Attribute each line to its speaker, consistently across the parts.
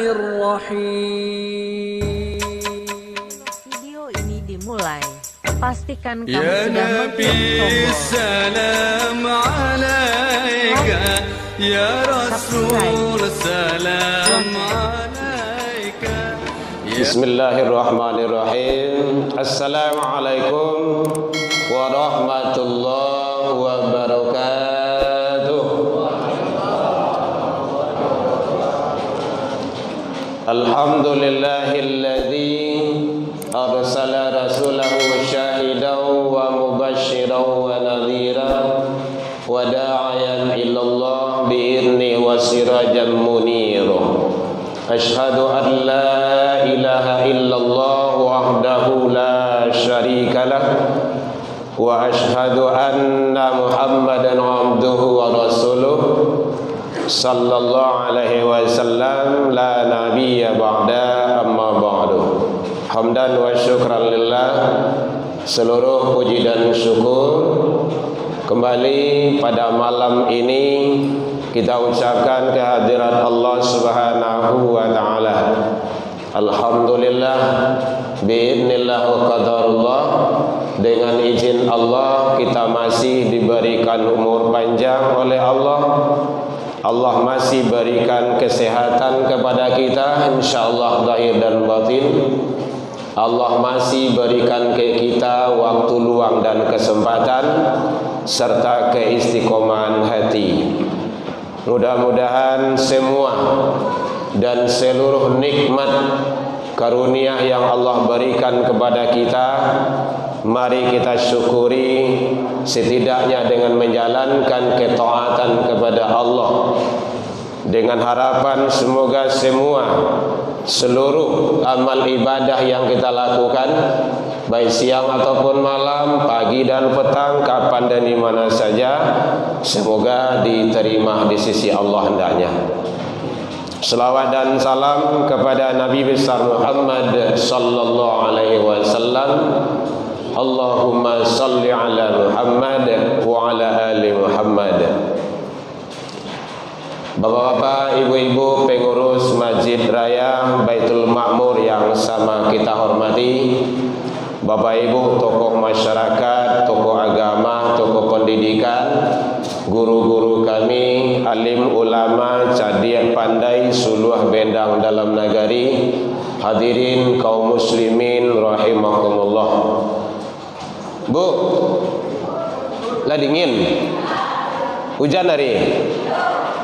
Speaker 1: Bismillahirrahmanirrahim.
Speaker 2: Video ini dimulai. Pastikan kamu
Speaker 1: Ya
Speaker 2: sudah
Speaker 1: Nabi
Speaker 2: mengklik
Speaker 1: salam alaika, Ya Rasul salam alaika.
Speaker 3: Bismillahirrahmanirrahim. Assalamualaikum warahmatullahi wabarakatuh. Alhamdulillahilladzi arsala rasulahu syahidan wa mubasysyiran wa nadhiran wa da'iyan ilallah bi'izni wa sirajan munira. Ashhadu an la ilaha illallah wahdahu la syarika lah wa ashhadu anna Muhammadan abduhu wa rasuluh sallallahu alaihi wasallam la nabiyya ba'da amma ba'du. Hamdan wa syukran lillah, seluruh puji dan syukur kembali pada malam ini kita ucapkan kehadirat Allah Subhanahu wa taala. Alhamdulillah biidznillah wa qadarullah, dengan izin Allah kita masih diberikan umur panjang oleh Allah. Allah masih berikan kesehatan kepada kita, insyaallah zahir dan batin. Allah masih berikan ke kita waktu luang dan kesempatan serta keistiqomahan hati. Mudah-mudahan semua dan seluruh nikmat karunia yang Allah berikan kepada kita, mari kita syukuri, setidaknya dengan menjalankan ketaatan kepada Allah, dengan harapan semoga seluruh amal ibadah yang kita lakukan, baik siang ataupun malam, pagi dan petang, kapan dan di mana saja, semoga diterima di sisi Allah hendaknya. Selawat dan salam kepada Nabi besar Muhammad sallallahu alaihi wasallam. Allahumma salli ala Muhammad wa ala ali Muhammad. Bapak-bapak, ibu-ibu pengurus Masjid Raya Baitul Makmur yang sama kita hormati, Bapak Ibu tokoh masyarakat, tokoh agama, tokoh pendidikan, guru-guru kami, alim ulama, cadiak pandai, suluh bendang dalam nagari, hadirin kaum muslimin rahimakumullah. Bu, lah dingin, hujan hari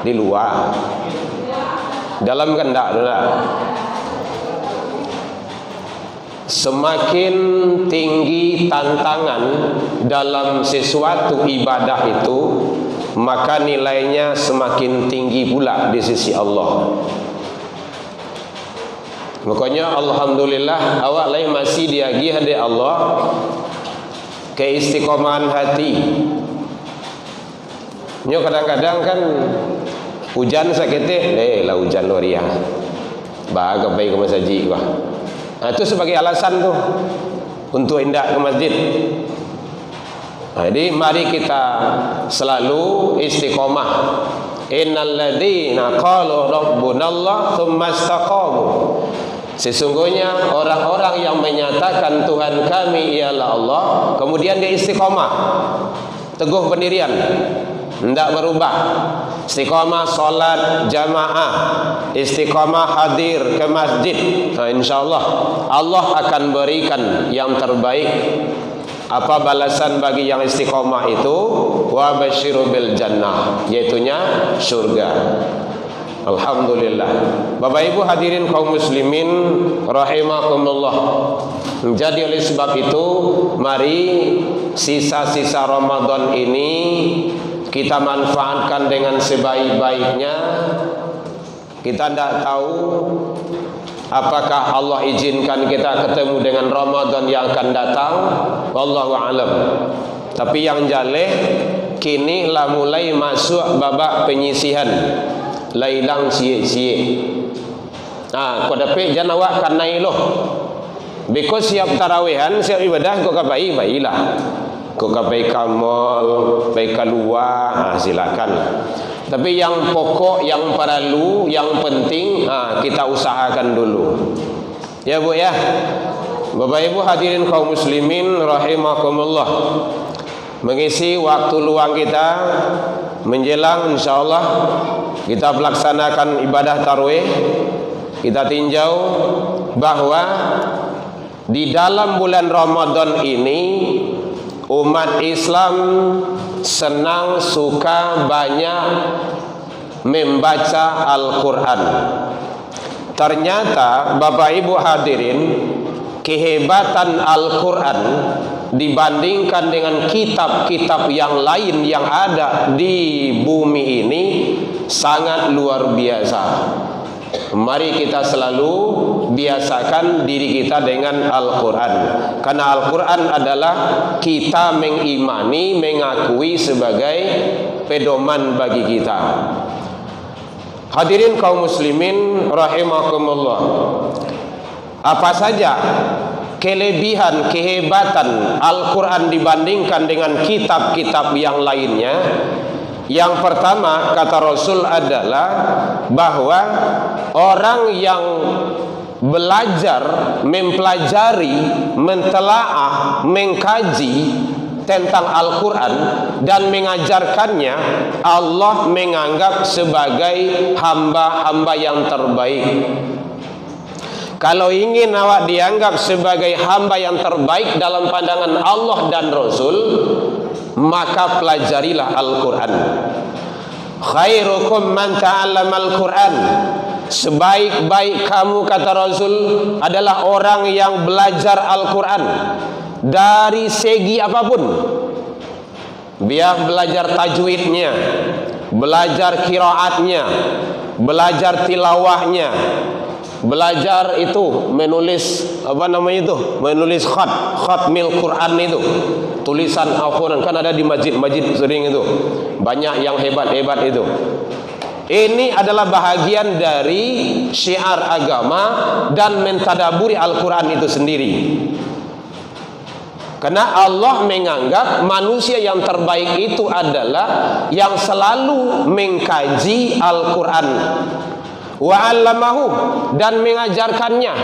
Speaker 3: di luar, dalam kendak dah. Semakin tinggi tantangan dalam sesuatu ibadah itu, maka nilainya semakin tinggi pula di sisi Allah. Makanya alhamdulillah awak lain masih diagih oleh Allah keistiqomahan hati. Nyo kadang-kadang kan hujan sakit lah hujan loria. Bahagia baik ke masjid gua. Nah, itu sebagai alasan tuh untuk indah ke masjid. Nah, jadi mari kita selalu istiqomah. Innal ladzina qalu rabbunallah tsumma istaqamu. Sesungguhnya orang-orang yang menyatakan Tuhan kami ialah Allah, kemudian dia istiqomah, teguh pendirian, tidak berubah. Istiqamah salat jamaah, istiqamah hadir ke masjid. Nah, insyaallah Allah akan berikan yang terbaik. Apa balasan bagi yang istiqamah itu? Wa basyiru bil jannah, yaitunya surga. Alhamdulillah. Bapak Ibu hadirin kaum muslimin rahimakumullah. Jadi oleh sebab itu, mari sisa-sisa Ramadan ini kita manfaatkan dengan sebaik-baiknya. Kita tidak tahu apakah Allah izinkan kita ketemu dengan Ramadan yang akan datang, wallahu a'lam. Tapi yang jaleh kini lah mulai masuk babak penyisihan, lailang siye-siye. Nah, kau dapat jangan awak karena iloh. Because siap tarawehan, siap ibadah kau kabai baiklah. Kau kapai kamal, baik keluar, silakan. Tapi yang pokok, yang perlu, yang penting kita usahakan dulu. Ya Bu ya. Bapak Ibu hadirin kaum muslimin rahimakumullah. Mengisi waktu luang kita menjelang insyaallah kita melaksanakan ibadah tarawih. Kita tinjau bahwa di dalam bulan Ramadan ini umat Islam senang, suka, banyak membaca Al-Quran. Ternyata Bapak Ibu hadirin, kehebatan Al-Quran dibandingkan dengan kitab-kitab yang lain yang ada di bumi ini sangat luar biasa. Mari kita selalu biasakan diri kita dengan Al-Quran, karena Al-Quran adalah kita mengimani, mengakui sebagai pedoman bagi kita. Hadirin kaum muslimin rahimakumullah, apa saja kelebihan, kehebatan Al-Quran dibandingkan dengan kitab-kitab yang lainnya? Yang pertama kata Rasul adalah bahwa orang yang belajar, mempelajari, mentelaah, mengkaji tentang Al-Quran dan mengajarkannya, Allah menganggap sebagai hamba-hamba yang terbaik. Kalau ingin awak dianggap sebagai hamba yang terbaik dalam pandangan Allah dan Rasul, maka pelajarilah Al-Quran. Khairukum man ta'allama Al-Quran. Sebaik-baik kamu kata Rasul adalah orang yang belajar Al-Quran dari segi apapun. Biar belajar tajwidnya, belajar qiraatnya, belajar tilawahnya, belajar itu menulis menulis khatmil Quran itu, tulisan Al-Quran kan ada di masjid-masjid sering itu, banyak yang hebat-hebat itu. Ini adalah bahagian dari syiar agama dan mentadaburi Al-Quran itu sendiri. Karena Allah menganggap manusia yang terbaik itu adalah yang selalu mengkaji Al-Quran, wa'allamahu, dan mengajarkannya.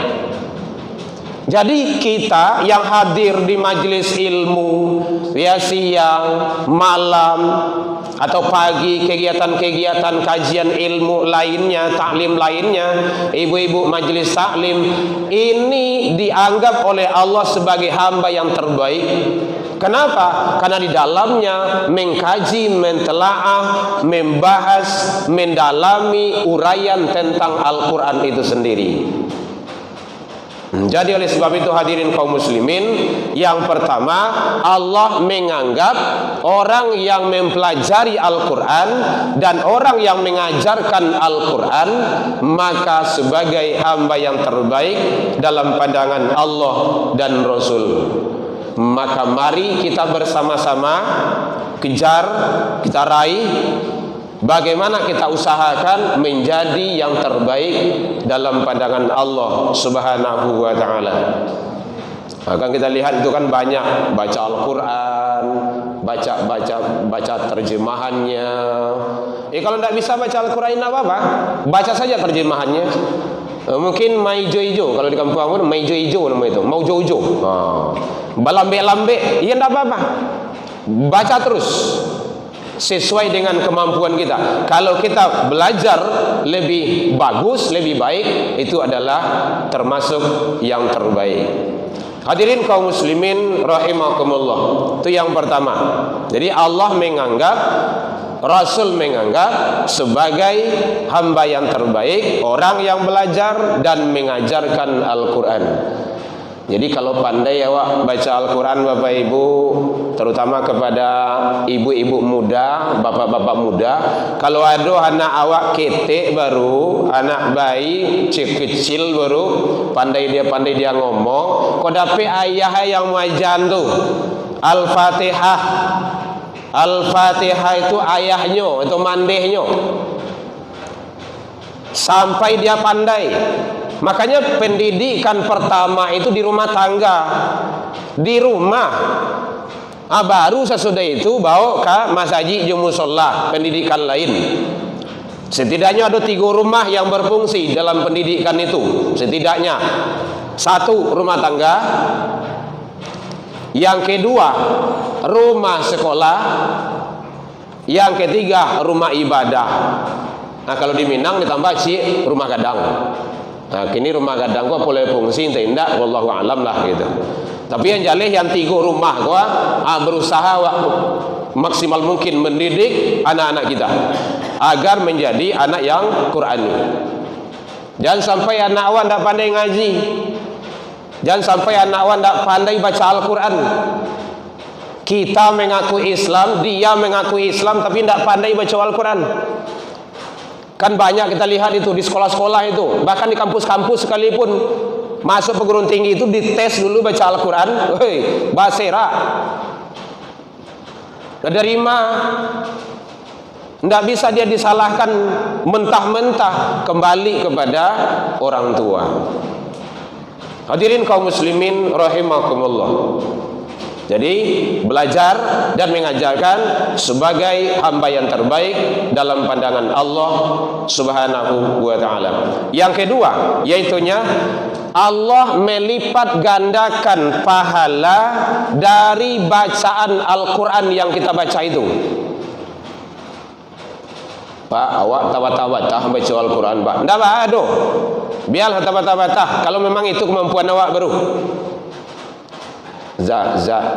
Speaker 3: Jadi kita yang hadir di majelis ilmu, ya siang, malam, atau pagi, kegiatan-kegiatan kajian ilmu lainnya, taklim lainnya, ibu-ibu majelis taklim, ini dianggap oleh Allah sebagai hamba yang terbaik. Kenapa? Karena di dalamnya mengkaji, mentelaah, membahas, mendalami uraian tentang Al-Quran itu sendiri. Jadi oleh sebab itu hadirin kaum muslimin, yang pertama Allah menganggap orang yang mempelajari Al-Quran dan orang yang mengajarkan Al-Quran maka sebagai hamba yang terbaik dalam pandangan Allah dan Rasul. Maka mari kita bersama-sama kejar, kita raih, bagaimana kita usahakan menjadi yang terbaik dalam pandangan Allah Subhanahu wa ta'ala. Akan kita lihat itu kan banyak baca Al-Quran, baca terjemahannya. Kalau tidak bisa baca Al-Quran, tidak apa-apa, baca saja terjemahannya. Mungkin maijo-ijo, kalau di kampung aku maijo-ijo nama itu, mau jojo, balambe-lambe, ya tidak apa-apa, baca terus sesuai dengan kemampuan kita. Kalau kita belajar lebih bagus, lebih baik, itu adalah termasuk yang terbaik. Hadirin kaum muslimin rahimakumullah, itu yang pertama. Jadi Allah menganggap, Rasul menganggap sebagai hamba yang terbaik, orang yang belajar dan mengajarkan Al-Quran. Jadi kalau pandai awak baca Al-Quran Bapak Ibu, terutama kepada ibu-ibu muda, bapak-bapak muda, kalau ada anak awak ketek baru, anak bayi kecil baru, pandai dia ngomong, kau dapat ayah yang wajan tu, Al-Fatihah. Al-Fatihah itu ayahnya, itu mandehnya, sampai dia pandai. Makanya pendidikan pertama itu di rumah tangga, di rumah. Baru sesudah itu bawa ke masjid musola, pendidikan lain. Setidaknya ada 3 rumah yang berfungsi dalam pendidikan itu. Setidaknya 1 rumah tangga, yang kedua rumah sekolah, yang ketiga rumah ibadah. Nah kalau di Minang ditambah rumah gadang. Nah kini rumah gadang gua boleh fungsi tidak, wallahu alam lah gitu. Tapi yang jalih yang 3 rumah gua berusaha maksimal mungkin mendidik anak-anak kita agar menjadi anak yang Qurani. Jangan sampai anak awan tidak pandai ngaji. Jangan sampai anak awan tidak pandai baca Al-Quran. Kita mengaku Islam, dia mengaku Islam, tapi tidak pandai baca Al-Quran. Kan banyak kita lihat itu di sekolah-sekolah itu, bahkan di kampus-kampus sekalipun, masuk perguruan tinggi itu dites dulu baca Al-Quran. Hei, basera. Terima. Tidak bisa dia disalahkan mentah-mentah, kembali kepada orang tua. Hadirin kaum muslimin rahimakumullah. Jadi belajar dan mengajarkan sebagai hamba yang terbaik dalam pandangan Allah Subhanahu wa taala. Yang kedua, yaitunya Allah melipat gandakan pahala dari bacaan Al-Quran yang kita baca itu. Pak, awak tabat-tabatah baca Al-Quran, Pak. Tidak, Pak, aduh. Biarlah tabat-tabatah. Kalau memang itu kemampuan awak baru.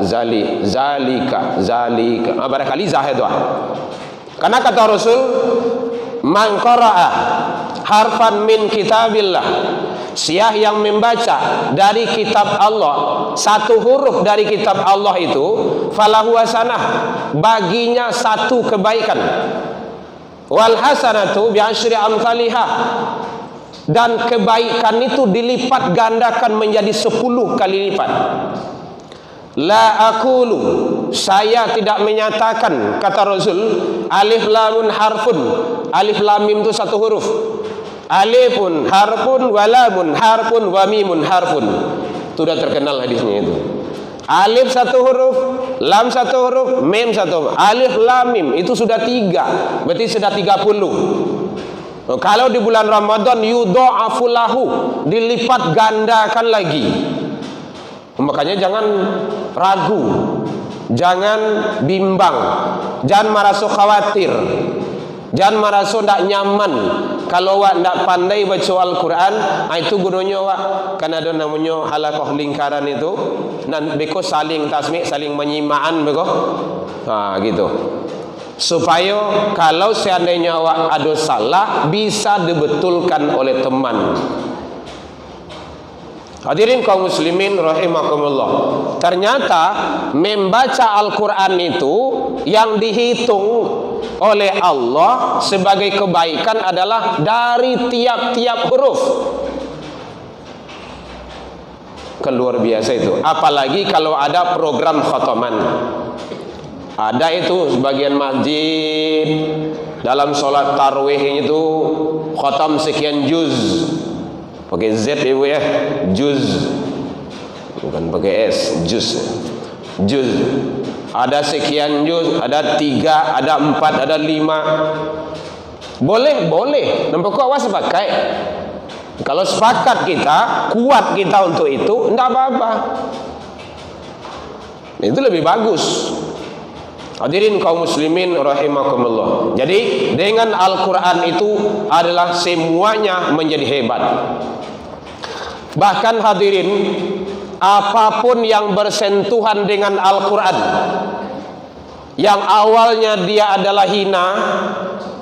Speaker 3: Zalika. Barangkali zah itu. Karena kata Rasul, man qara'a harfan min kitabillah. Siapa yang membaca dari kitab Allah 1 huruf dari kitab Allah itu, falahu hasanah, baginya 1 kebaikan. Wal hasanatu bi asyri amsalihah, dan kebaikan itu dilipat gandakan menjadi 10 kali lipat. La aqulu, saya tidak menyatakan, kata Rasul, alif lamun harfun. Alif lam mim itu 1 huruf. Alifun harfun, walamun harfun, wa mimun harfun. Itu sudah terkenal hadisnya itu. Alif 1 huruf, lam 1 huruf, mim 1 huruf. Alif lam mim itu sudah 3, berarti sudah 30. Kalau di bulan Ramadan yudha'afu lahu, dilipat gandakan lagi. Makanya jangan ragu, jangan bimbang, jangan merasa khawatir, jangan merasa tidak nyaman. Kalau awak tidak pandai baca Al-Quran, itu gunanya awak kan ada namanya halaqah lingkaran itu, dan beko saling tasmi', saling menyimaan beko. Gitu. Supaya kalau seandainya awak ada salah, bisa dibetulkan oleh teman. Hadirin kaum muslimin rahimakumullah. Ternyata membaca Al-Quran itu yang dihitung oleh Allah sebagai kebaikan adalah dari tiap-tiap huruf. Luar biasa itu. Apalagi kalau ada program khotoman. Ada itu sebagian masjid dalam sholat tarawih itu khotam sekian juz. Pakai Z ibu ya, juz, bukan pakai S, juz. Ada sekian juz, ada 3, ada 4, ada 5. Boleh. Nampak kok awas pakai. Kalau sepakat kita, kuat kita untuk itu, tidak apa-apa. Itu lebih bagus. Hadirin kaum muslimin rahimakumullah. Jadi dengan Al-Quran itu adalah semuanya menjadi hebat. Bahkan hadirin, apapun yang bersentuhan dengan Al-Quran, yang awalnya dia adalah hina,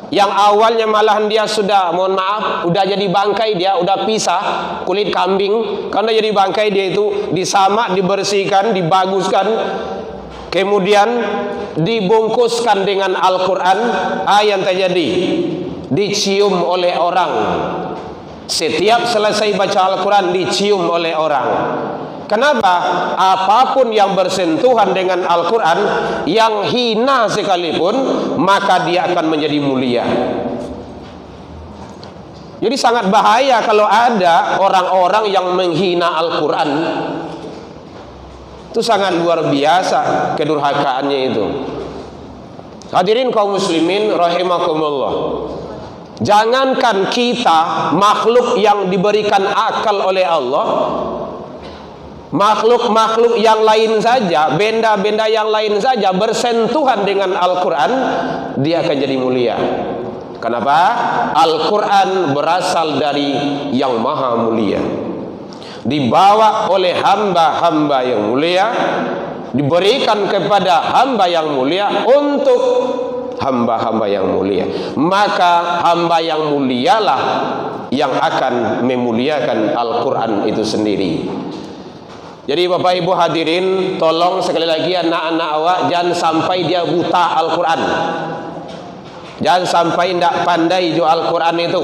Speaker 3: yang awalnya malahan dia sudah, mohon maaf, udah jadi bangkai, dia udah pisah kulit kambing, karena jadi bangkai dia itu disamak, dibersihkan, dibaguskan, kemudian dibungkuskan dengan Al-Quran. Yang terjadi dicium oleh orang. Setiap selesai baca Al-Quran dicium oleh orang. Kenapa? Apapun yang bersentuhan dengan Al-Quran, yang hina sekalipun, maka dia akan menjadi mulia. Jadi sangat bahaya kalau ada orang-orang yang menghina Al-Quran. Itu sangat luar biasa kedurhakaannya itu. Hadirin kaum muslimin rahimakumullah. Jangankan kita, makhluk yang diberikan akal oleh Allah, makhluk-makhluk yang lain saja, benda-benda yang lain saja bersentuhan dengan Al-Quran, dia akan jadi mulia. Kenapa? Al-Quran berasal dari yang maha mulia, dibawa oleh hamba-hamba yang mulia, diberikan kepada hamba yang mulia untuk hamba-hamba yang mulia. Maka hamba yang mulialah yang akan memuliakan Al-Quran itu sendiri. Jadi Bapak Ibu hadirin, tolong sekali lagi anak-anak awak jangan sampai dia buta Al-Quran, jangan sampai tidak pandai jo Al-Quran itu.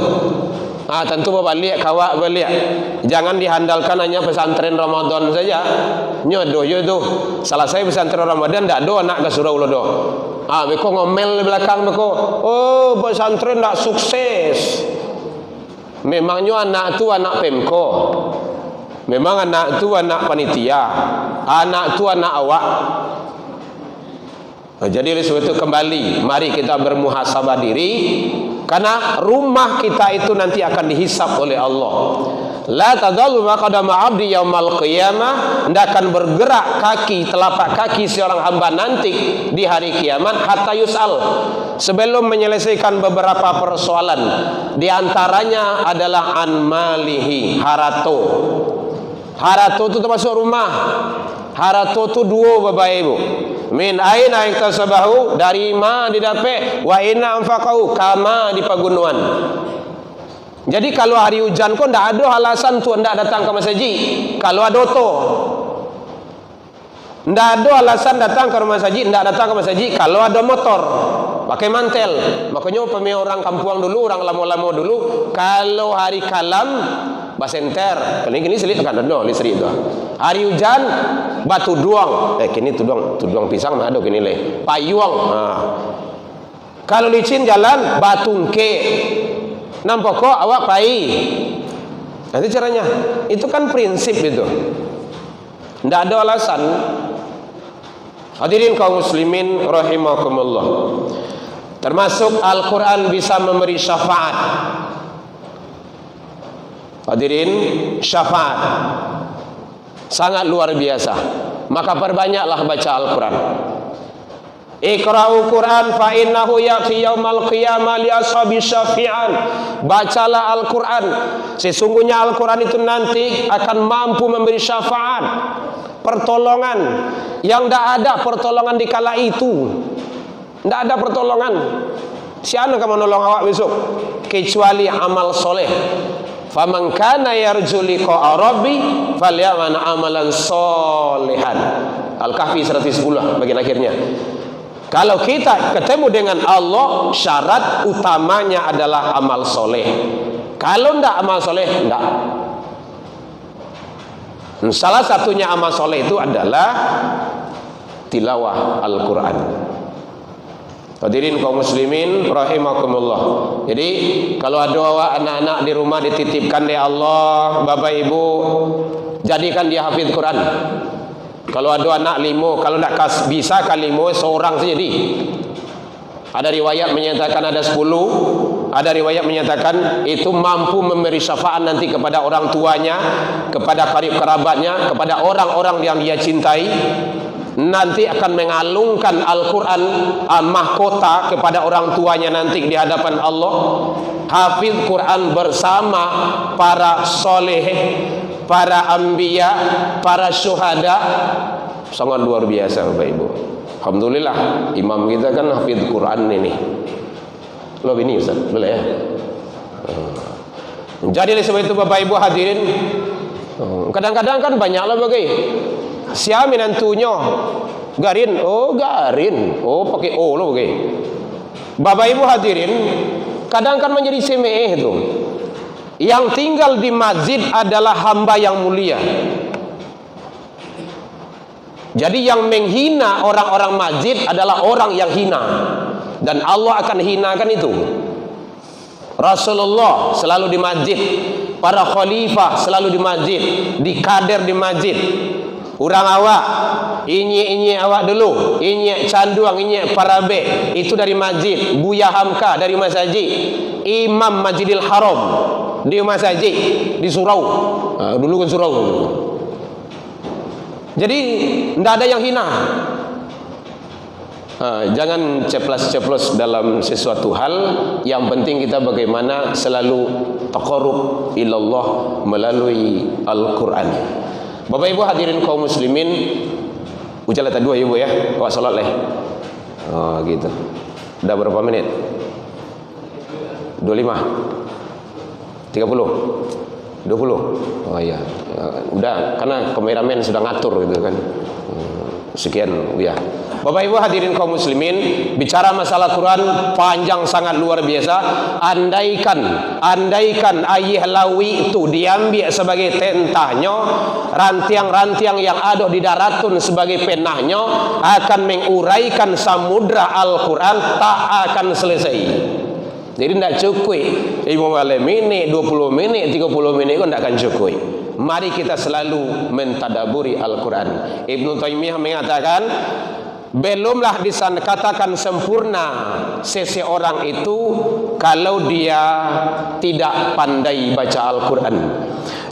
Speaker 3: Tentu Bapak lihat, kawak beliak, jangan dihandalkan hanya pesantren Ramadan saja. Nyodo itu selesai pesantren Ramadan tidak do anak ke surau lo do. Beko ngomel di belakang beko, oh pesantren tidak sukses. Memangnya anak itu anak Pemko, memang anak itu anak panitia, anak itu anak awak. Jadi oleh sebab itu kembali, mari kita bermuhasabah diri, karena rumah kita itu nanti akan dihisab oleh Allah. La tadallu maqadama 'abdi yaumal qiyamah, tidak akan bergerak kaki, telapak kaki seorang hamba nanti di hari kiamat hatta yus'al, sebelum menyelesaikan beberapa persoalan. Di antaranya adalah an malihi, harato. Harato itu termasuk rumah. Harato itu dua Bapak Ibu. Min aina iktasabahu, dari ma didapat, wa inna anfaqahu, kama di pagunuan. Jadi kalau hari hujan kok ndak ada alasan tuan ndak datang ke masjid. Kalau ada oto, ndak ada alasan datang ke rumah masjid, ndak datang ke masjid. Kalau ada motor, pakai mantel. Makanya pemilik orang kampung dulu, orang lama-lama dulu, kalau hari kalam basenter, kali ini selit kan ada listrik itu. Hari hujan batu duang, kini tuduang pisang ada kini le, payung. Kalau licin jalan batungke, nampak kok awak pai. Nanti caranya, itu kan prinsip itu. Tidak ada alasan. Hadirin kaum muslimin rahimakumullah. Termasuk Al-Quran bisa memberi syafaat. Hadirin, syafaat sangat luar biasa. Maka perbanyaklah baca Al-Quran. Iqra'u Quran fa innahu ya'ti yaumal qiyamah li ashabi syafi'an. Bacalah Al-Quran, sesungguhnya Al-Quran itu nanti akan mampu memberi syafaat, pertolongan yang tidak ada pertolongan di kala itu. Tidak ada pertolongan. Siapa yang menolong awak besok kecuali amal soleh. Faman kana yarju liqa'a rabbi falyamal amalan sholihan. Al-Kahfi 110 bagian akhirnya. Kalau kita ketemu dengan Allah, syarat utamanya adalah amal soleh. Kalau tidak amal soleh, tidak. Salah satunya amal soleh itu adalah tilawah Al-Quran. Hadirin kaum muslimin rahimakumullah. Jadi kalau ada anak-anak di rumah dititipkan oleh Allah, Bapak Ibu, jadikan dia hafid Quran. Kalau ada anak 5, kalau tidak bisa kan 5, seorang saja jadi. Ada riwayat menyatakan ada 10, ada riwayat menyatakan itu mampu memberi syafaat nanti kepada orang tuanya, kepada karib kerabatnya, kepada orang-orang yang dia cintai. Nanti akan mengalungkan Al-Quran mahkota kepada orang tuanya nanti di hadapan Allah. Hafid Quran bersama para soleh, para anbiya, para syuhada. Sangat luar biasa Bapak Ibu. Alhamdulillah imam kita kan hafid Quran ini. Loh ini Ustaz, boleh ya? Jadi sebab itu Bapak Ibu hadirin, kadang-kadang kan banyaklah bagai siapa menantunya Garin, Garin, pakai O loh bagai. Bapak Ibu hadirin, kadang kan menjadi semeh itu. Yang tinggal di masjid adalah hamba yang mulia. Jadi yang menghina orang-orang masjid adalah orang yang hina, dan Allah akan hinakan itu. Rasulullah selalu di masjid, para khalifah selalu di masjid, dikader di masjid. Urang awak, inye awak dulu, inye canduang, inye parabe, itu dari masjid. Buya Hamka dari masjid, Imam Masjidil Haram di masjid di surau. Dulu kan surau. Jadi tidak ada yang hina. Jangan ceplas-ceplos dalam sesuatu hal. Yang penting kita bagaimana selalu taqarrub ilallah melalui Al-Quran. Bapak Ibu hadirin kaum muslimin, ucapan tadi dua Ibu ya, awak salat leh. Oh gitu. Udah berapa menit? 25 30 20. Oh iya. Udah, karena kameramen sudah ngatur gitu kan. Sekian ya. Bapak Ibu hadirin kaum muslimin, bicara masalah Quran panjang sangat luar biasa. Andaikan ayah lawi itu diambil sebagai tentahnya, rantiang-rantiang yang ada di daratun sebagai penahnya, akan menguraikan samudra Al-Quran, tak akan selesai. Jadi tidak cukup 5 menit, 20 menit, 30 menit itu tidak akan cukup. Mari kita selalu mentadaburi Al-Quran. Ibnu Taimiyah mengatakan, belumlah dikatakan sempurna seseorang itu kalau dia tidak pandai baca Al-Quran.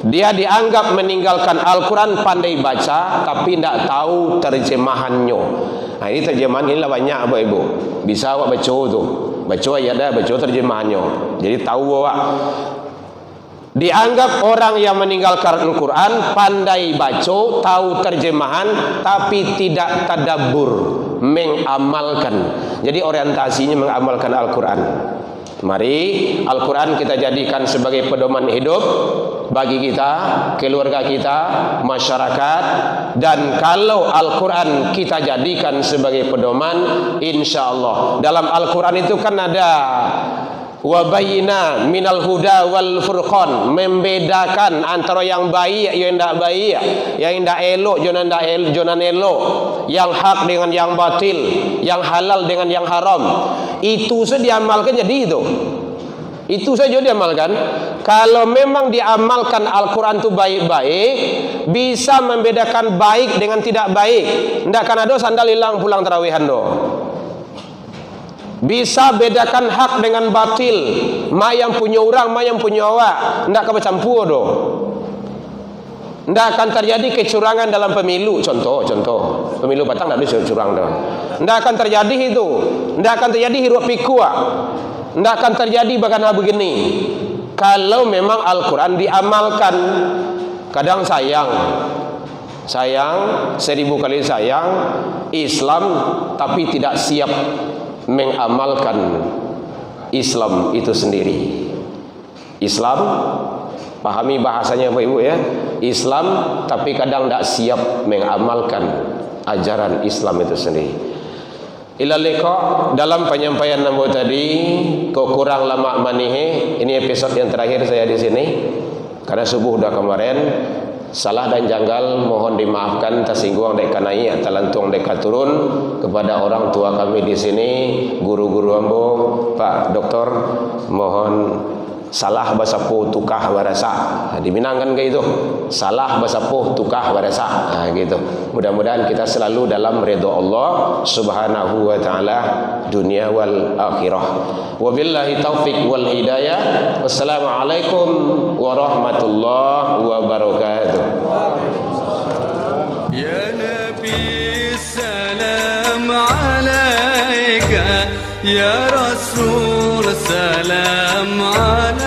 Speaker 3: Dia dianggap meninggalkan Al-Quran, pandai baca tapi tidak tahu terjemahannya. Nah ini terjemahan inilah banyak Bapak Ibu. Bisa awak baca tu, baca ayat dah, baca terjemahannya. Jadi tahu awak. Dianggap orang yang meninggalkan Al-Quran pandai baca, tahu terjemahan, tapi tidak tadabbur, mengamalkan. Jadi orientasinya mengamalkan Al-Quran. Mari Al-Quran kita jadikan sebagai pedoman hidup bagi kita, keluarga kita, masyarakat. Dan kalau Al-Quran kita jadikan sebagai pedoman, insya Allah dalam Al-Quran itu kan ada wabayina minal huda wal furqan, membedakan antara yang baik yang tidak baik, yang tidak elok jonan elok, yang hak dengan yang batil, yang halal dengan yang haram. Itu saja diamalkan, jadi itu saja diamalkan. Kalau memang diamalkan Al-Quran itu baik-baik, bisa membedakan baik dengan tidak baik. Tidak akan ada sandal hilang pulang tarawihan do. Bisa bedakan hak dengan batil, ma yang punya orang, ma yang punya awak. Tidak akan bercampur do. Tidak akan terjadi kecurangan dalam pemilu. Contoh pemilu batang tidak ada curang do. Tidak akan terjadi itu. Tidak akan terjadi hiruk pikuk. Tidak akan terjadi bagaimana begini. Kalau memang Al-Quran diamalkan. Kadang sayang 1000 kali sayang Islam tapi tidak siap mengamalkan Islam itu sendiri. Islam, pahami bahasanya Bapak Ibu ya, Islam tapi kadang tidak siap mengamalkan ajaran Islam itu sendiri. Ila liqa, dalam penyampaian nambah tadi kok kurang lama manihe. Ini episode yang terakhir saya di sini karena subuh udah kemarin. Salah dan janggal mohon dimaafkan, tersinggung dek kanai atau lantung dek turun kepada orang tua kami di sini, guru-guru ambo, Pak Doktor, mohon salah basapuh tukah warasa. Diminangkan ke itu, salah basapuh tukah warasa. Gitu. Mudah-mudahan kita selalu dalam ridha Allah Subhanahu wa taala dunia wal akhirah. Wabillahi taufiq wal hidayah. Wassalamualaikum warahmatullahi wabarakatuh.
Speaker 1: Ya Nabi salam alaika, ya Rasul salam alaika.